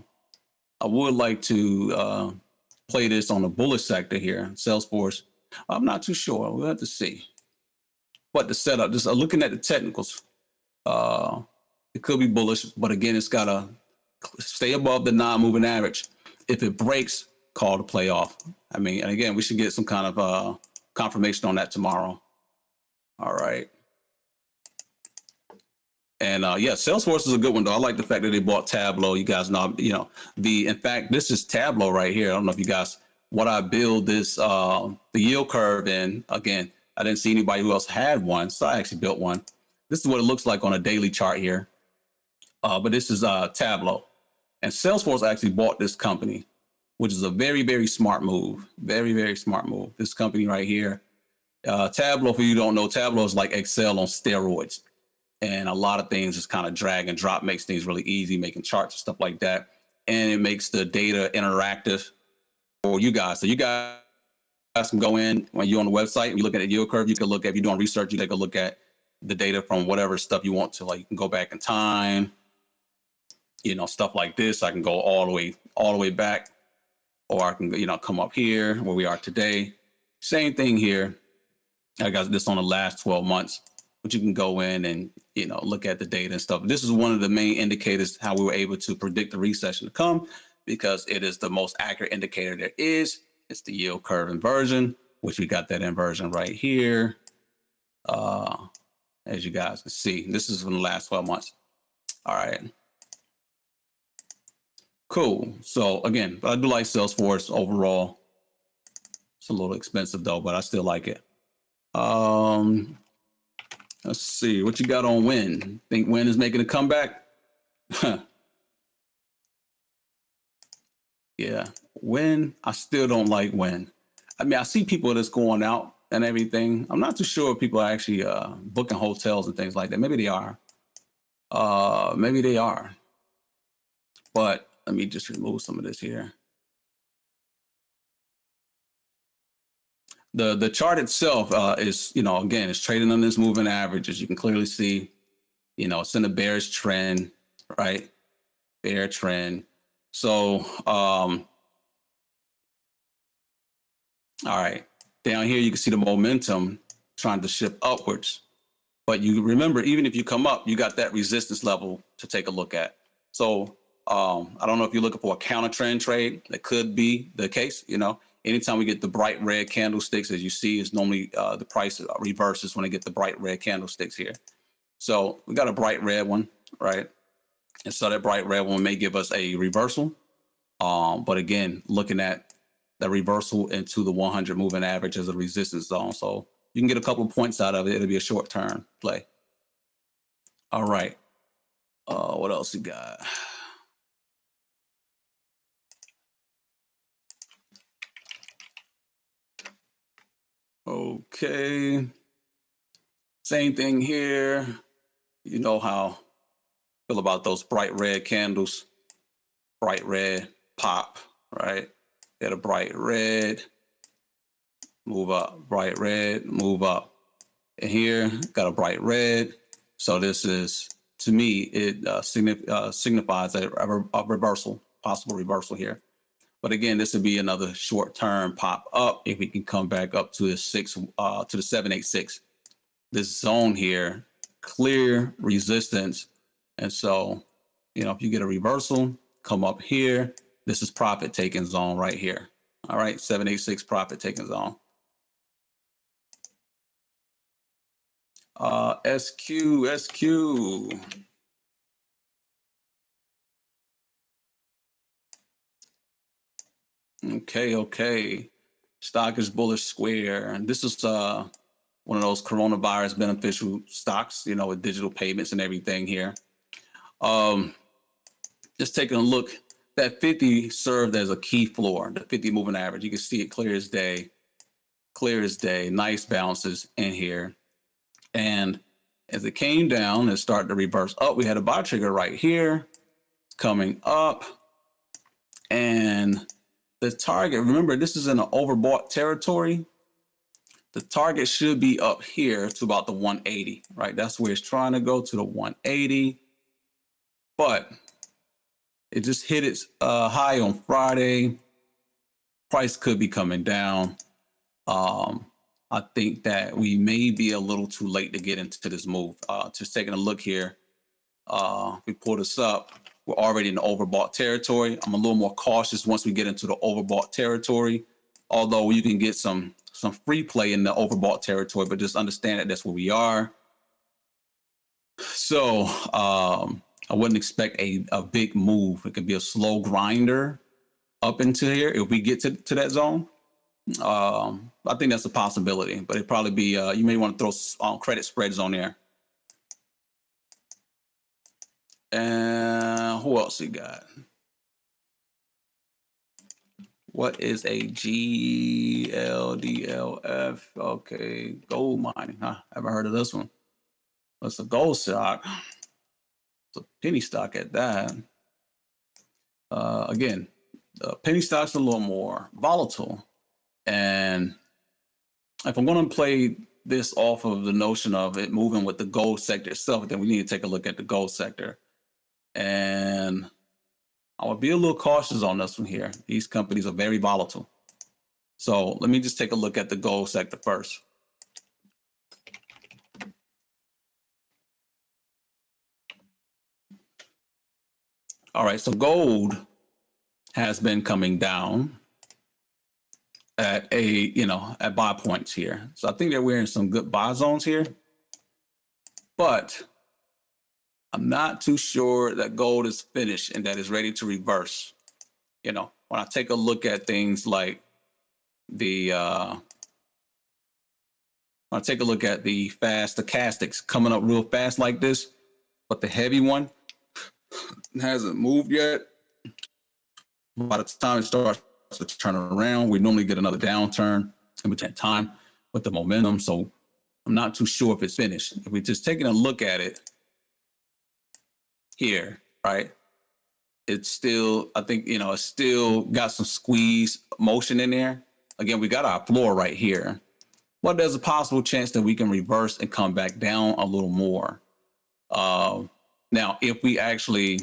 would like to play this on the bullish sector here, Salesforce. I'm not too sure. We'll have to see. But the setup, just looking at the technicals, it could be bullish, but again, it's got to stay above the non-moving average. If it breaks, call the play off. And again, we should get some kind of confirmation on that tomorrow. All right. And yeah, Salesforce is a good one though. I like the fact that they bought Tableau. You guys know, in fact, this is Tableau right here. I don't know if you guys, what I build this, the yield curve in, again, I didn't see anybody who else had one, so I actually built one. This is what it looks like on a daily chart here. But this is Tableau. And Salesforce actually bought this company, which is a very, very smart move. Very, very smart move. This company right here. Tableau, for you who don't know, Tableau is like Excel on steroids. And a lot of things just kind of drag and drop, makes things really easy, making charts and stuff like that. And it makes the data interactive for you guys. So you guys can go in when you're on the website and you look at the yield curve. You can look at, if you're doing research, you take a look at the data from whatever stuff you want to. Like you can go back in time, stuff like this. I can go all the way back, or I can come up here where we are today. Same thing here. I got this on the last 12 months, but you can go in and look at the data and stuff. This is one of the main indicators how we were able to predict the recession to come, because it is the most accurate indicator there is. It's the yield curve inversion, which we got that inversion right here. As you guys can see, this is from the last 12 months. All right. Cool. So again, but I do like Salesforce overall. It's a little expensive though, but I still like it. Let's see what you got on Win. Think Win is making a comeback? Yeah, Win. I still don't like Win. I see people that's going out and everything. I'm not too sure if people are actually booking hotels and things like that. Maybe they are. Maybe they are. But let me just remove some of this here. The chart itself is, again, it's trading on this moving average. As you can clearly see, it's in a bearish trend, right? Bear trend. So, all right, down here, you can see the momentum trying to shift upwards. But you remember, even if you come up, you got that resistance level to take a look at. So I don't know if you're looking for a counter trend trade. That could be the case, Anytime we get the bright red candlesticks, as you see, is normally the price reverses when I get the bright red candlesticks here. So we got a bright red one, right? And so that bright red one may give us a reversal. But again, looking at the reversal into the 100 moving average as a resistance zone. So you can get a couple of points out of it. It'll be a short-term play. All right. What else you got? Okay. Same thing here. You know how I feel about those bright red candles. Bright red, pop, right? Get a bright red, move up, bright red, move up. And here, got a bright red. So this is, to me, it signifies a reversal, possible reversal here. But again, this would be another short-term pop up if we can come back up to the 786. This zone here, clear resistance. And so, you know, if you get a reversal, come up here, this is profit taking zone right here. All right, 786 profit taking zone. SQ. Okay. Stock is bullish square. And this is one of those coronavirus beneficial stocks, you know, with digital payments and everything here. Just taking a look, that 50 served as a key floor, the 50 moving average. You can see it clear as day, nice bounces in here. And as it came down and started to reverse up, we had a buy trigger right here coming up. And the target, remember, this is in an overbought territory. The target should be up here to about the 180, right? That's where it's trying to go, to the 180. But it just hit its high on Friday. Price could be coming down. I think that we may be a little too late to get into this move. Just taking a look here. We pull this up. We're already in the overbought territory. I'm a little more cautious once we get into the overbought territory. Although you can get some free play in the overbought territory, but just understand that that's where we are. So I wouldn't expect a big move. It could be a slow grinder up into here if we get to that zone. I think that's a possibility, but it'd probably be, you may want to throw credit spreads on there. And who else you got? What is a GLDLF? Okay, gold mining. Huh? Haven't heard of this one. What's a gold stock? It's a penny stock at that. Again, penny stocks are a little more volatile. And if I'm going to play this off of the notion of it moving with the gold sector itself, then we need to take a look at the gold sector. And I would be a little cautious on this one here. These companies are very volatile. So let me just take a look at the gold sector first. All right, so gold has been coming down at at buy points here. So I think that we're in some good buy zones here, but I'm not too sure that gold is finished and that it's ready to reverse. You know, when I take a look at things like the fast stochastics coming up real fast like this, but the heavy one hasn't moved yet. By the time it starts to turn around, we normally get another downturn in between time with the momentum. So I'm not too sure if it's finished. If we're just taking a look at it here, right? It's still, I think, it's still got some squeeze motion in there. Again, we got our floor right here. But there's a possible chance that we can reverse and come back down a little more. Now, if we actually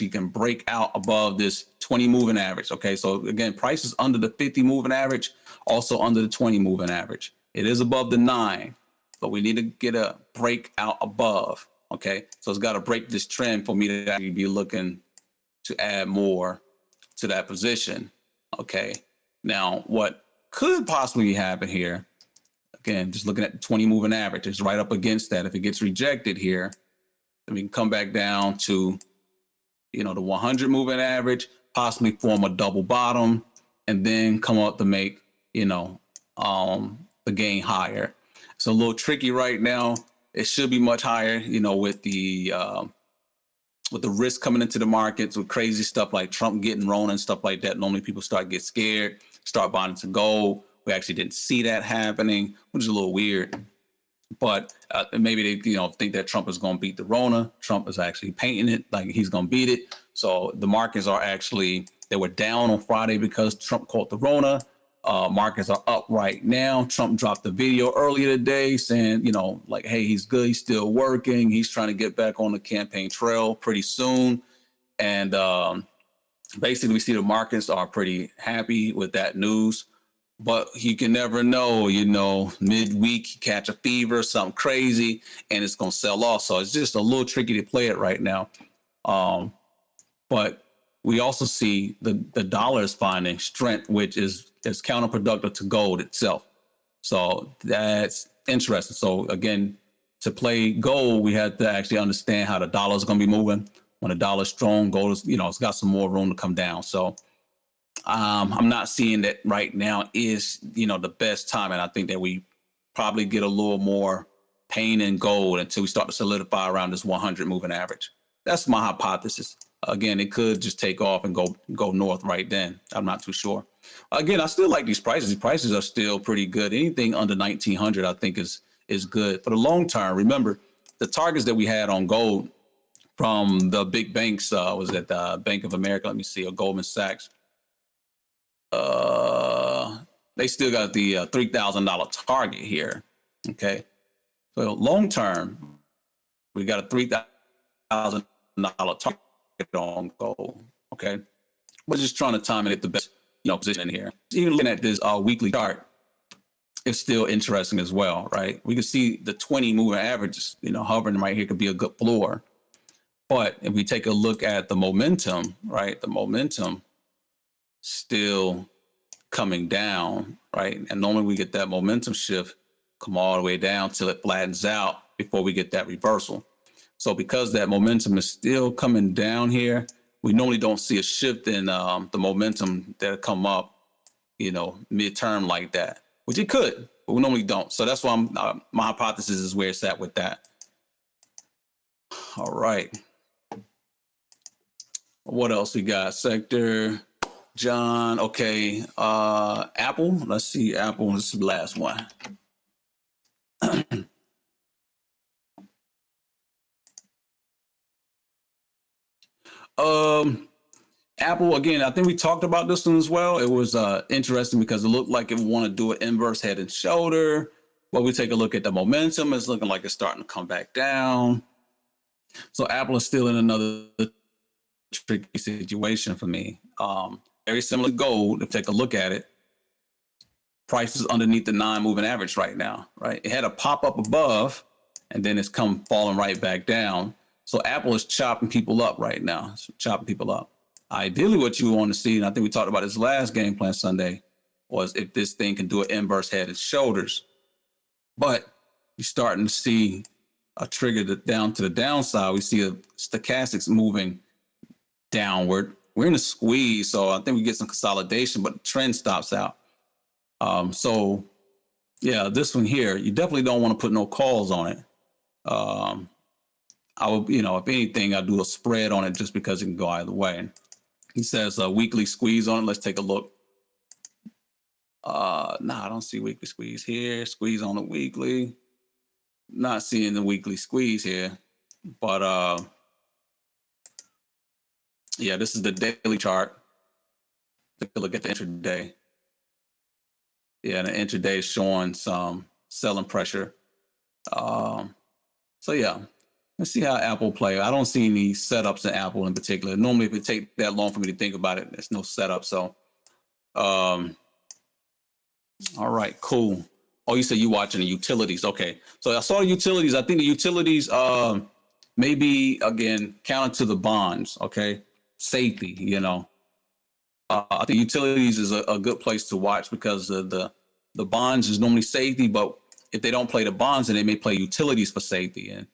can break out above this 20 moving average, okay? So again, price is under the 50 moving average, also under the 20 moving average. It is above the 9, but we need to get a break out above, okay? So it's got to break this trend for me to actually be looking to add more to that position, okay? Now, what could possibly happen here, again, just looking at the 20 moving average, it's right up against that. If it gets rejected here, then we can come back down to, the 100 moving average, possibly form a double bottom, and then come up to make, the gain higher. It's a little tricky right now. it should be much higher, with the risk coming into the markets with crazy stuff like Trump getting Rona and stuff like that. Normally people get scared, start buying into gold. We actually didn't see that happening, which is a little weird. But maybe they, think that Trump is going to beat the Rona. Trump is actually painting it like he's going to beat it. So the markets are they were down on Friday because Trump caught the Rona. Markets are up right now. Trump dropped the video earlier today saying, hey, he's good. He's still working. He's trying to get back on the campaign trail pretty soon. And basically, we see the markets are pretty happy with that news. But you can never know, midweek, you catch a fever, something crazy, and it's going to sell off. So it's just a little tricky to play it right now. But we also see the dollar is finding strength, which is counterproductive to gold itself. So that's interesting. So again, to play gold, we have to actually understand how the dollar is going to be moving. When the dollar is strong, gold is, it's got some more room to come down. So I'm not seeing that right now is, the best time. And I think that we probably get a little more pain in gold until we start to solidify around this 100 moving average. That's my hypothesis. Again, it could just take off and go north right then. I'm not too sure. Again, I still like these prices. These prices are still pretty good. Anything under 1900, I think is good for the long term. Remember, the targets that we had on gold from the big banks was at the Bank of America. Let me see, or Goldman Sachs. They still got the $3,000 target here. Okay, so long term, we got a $3,000 target on gold. Okay, we're just trying to time it at the best position in here. Even looking at this weekly chart, it's still interesting as well, right? We can see the 20 moving averages, hovering right here could be a good floor. But if we take a look at the momentum, right, the momentum still coming down, right? And normally we get that momentum shift come all the way down till it flattens out before we get that reversal. So because that momentum is still coming down here, we normally don't see a shift in the momentum that come up, midterm like that, which it could, but we normally don't. So that's why my hypothesis is where it's at with that. All right. What else we got? Sector, John. Okay. Apple. Let's see. Apple. This is the last one. Apple, again, I think we talked about this one as well. It was interesting because it looked like it wanted to do an inverse head and shoulder. But we take a look at the momentum. It's looking like it's starting to come back down. So Apple is still in another tricky situation for me. Very similar to gold. If you take a look at it, price is underneath the 9 moving average right now, right? It had a pop up above and then it's come falling right back down. So Apple is chopping people up right now. It's chopping people up. Ideally, what you want to see, and I think we talked about this last game plan Sunday, was if this thing can do an inverse head and shoulders. But you're starting to see a trigger down to the downside. We see a stochastics moving downward. We're in a squeeze, so I think we get some consolidation, but the trend stops out. So, yeah, this one here, you definitely don't want to put no calls on it. I would, if anything, I'd do a spread on it just because it can go either way. He says a weekly squeeze on it. Let's take a look. I don't see weekly squeeze here. Squeeze on the weekly. Not seeing the weekly squeeze here. But, yeah, this is the daily chart. Take a look at the intraday. Yeah, the intraday is showing some selling pressure. So, yeah. Let's see how Apple play. I don't see any setups in Apple in particular. Normally, if it takes that long for me to think about it, there's no setup. So, all right, cool. Oh, you said you watching the utilities. Okay. So I saw the utilities. I think the utilities maybe, again, counter to the bonds. Okay. Safety, I think utilities is a good place to watch because the bonds is normally safety, but if they don't play the bonds, then they may play utilities for safety. And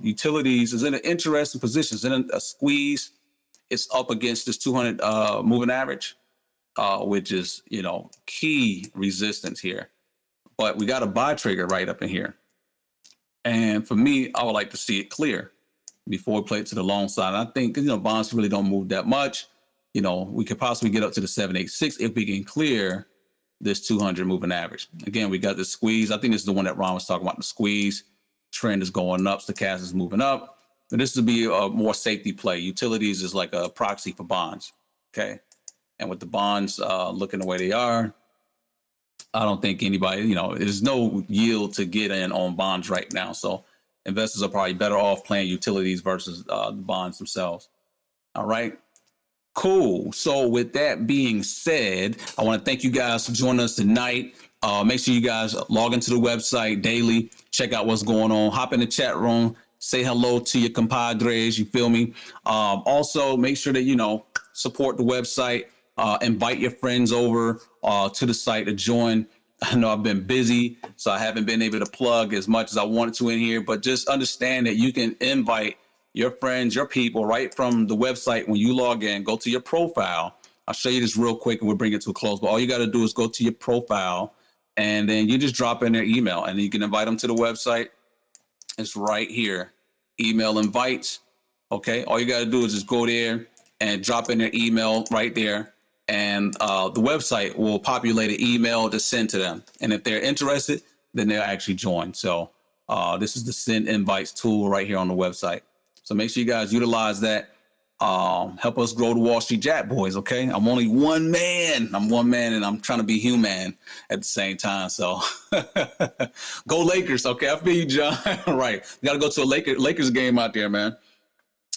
utilities is in an interesting position. It's in a squeeze. It's up against this 200 moving average, which is, key resistance here. But we got a buy trigger right up in here. And for me, I would like to see it clear before we play it to the long side. And I think, bonds really don't move that much. We could possibly get up to the 786 if we can clear this 200 moving average. Again, we got the squeeze. I think this is the one that Ron was talking about, the squeeze. Trend is going up, stochastic is moving up. But this would be a more safety play. Utilities is like a proxy for bonds, okay? And with the bonds looking the way they are, I don't think anybody, there's no yield to get in on bonds right now. So investors are probably better off playing utilities versus the bonds themselves. All right. Cool. So with that being said, I want to thank you guys for joining us tonight. Make sure you guys log into the website daily, check out what's going on, hop in the chat room, say hello to your compadres, you feel me? Also, make sure that, support the website, invite your friends over to the site to join. I know I've been busy, so I haven't been able to plug as much as I wanted to in here, but just understand that you can invite your friends, your people right from the website. When you log in, go to your profile. I'll show you this real quick and we'll bring it to a close, but all you got to do is go to your profile and then you just drop in their email and you can invite them to the website. It's right here. Email invites. Okay. All you got to do is just go there and drop in their email right there. And the website will populate an email to send to them. And if they're interested, then they'll actually join. So this is the send invites tool right here on the website. So make sure you guys utilize that. Help us grow the Wall Street Jackboyz, okay? I'm only one man. I'm one man, and I'm trying to be human at the same time. So go Lakers, okay? I feel you, John. Right. You got to go to a Lakers game out there, man.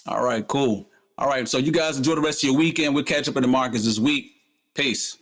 All right, cool. All right, so you guys enjoy the rest of your weekend. We'll catch up in the markets this week. Peace.